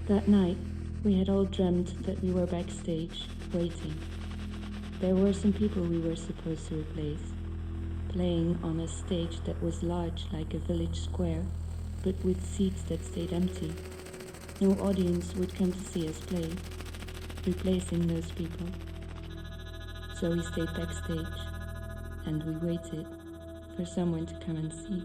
That night, we had all dreamt that we were backstage, waiting. There were some people we were supposed to replace, playing on a stage that was large like a village square, but with seats that stayed empty. No audience would come to see us play, replacing those people. So we stayed backstage, and we waited for someone to come and see.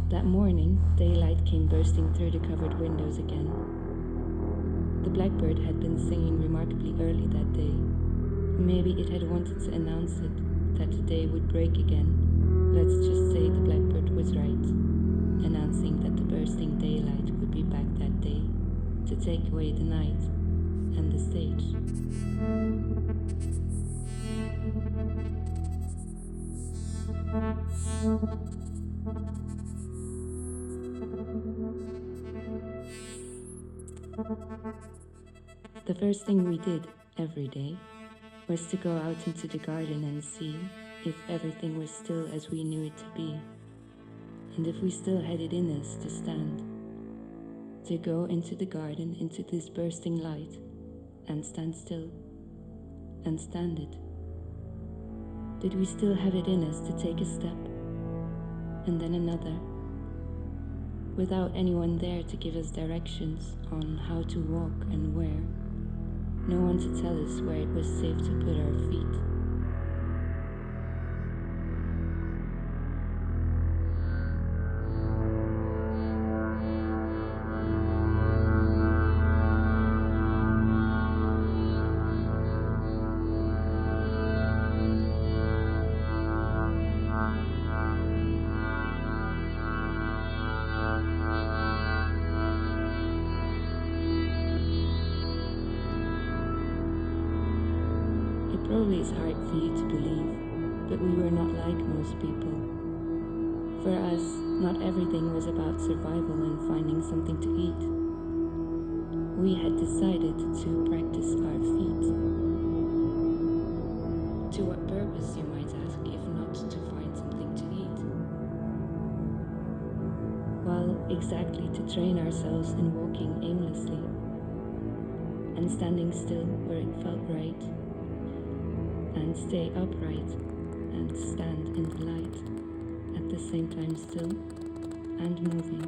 That morning, daylight came bursting through the covered windows again. The blackbird had been singing remarkably early that day. Maybe it had wanted to announce it, that the day would break again. Let's just say the blackbird was right, announcing that the bursting daylight would be back that day, to take away the night and the stage. The first thing we did every day was to go out into the garden and see if everything was still as we knew it to be, and if we still had it in us to stand. To go into the garden, into this bursting light, and stand still, and stand it. Did we still have it in us to take a step, and then another, without anyone there to give us directions on how to walk and where? No one to tell us where it was safe to put our feet. Probably is hard for you to believe, but we were not like most people. For us, not everything was about survival and finding something to eat. We had decided to practice our feet. To what purpose, you might ask, if not to find something to eat? Well, exactly to train ourselves in walking aimlessly and standing still where it felt right, and stay upright and stand in the light, at the same time still and moving.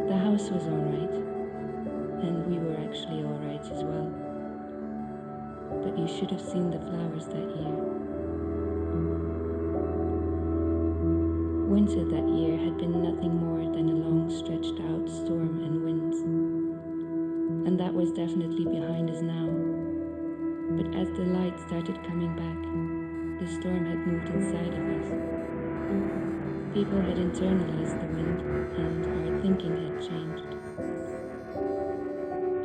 The house was alright, and we were actually alright as well. But you should have seen the flowers that year. Winter that year had been nothing more than a long stretched out storm and winds. And that was definitely behind us now. But as the light started coming back, the storm had moved inside of us. People had internalized the wind, and our thinking had changed.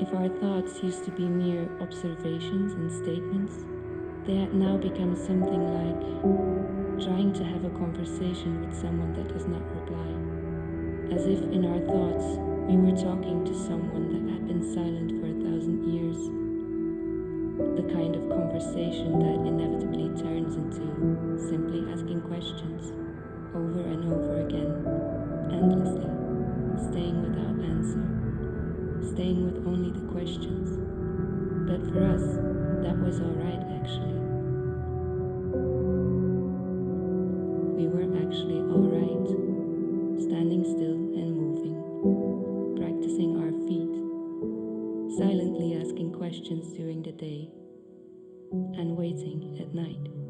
If our thoughts used to be mere observations and statements, they had now become something like trying to have a conversation with someone that does not reply. As if in our thoughts, we were talking to someone that had been silent for 1,000 years. The kind of conversation that inevitably turns into simply asking questions over and over again, endlessly, staying without answer, staying with only the questions. But for us, that was alright actually. We patience during the day and waiting at night.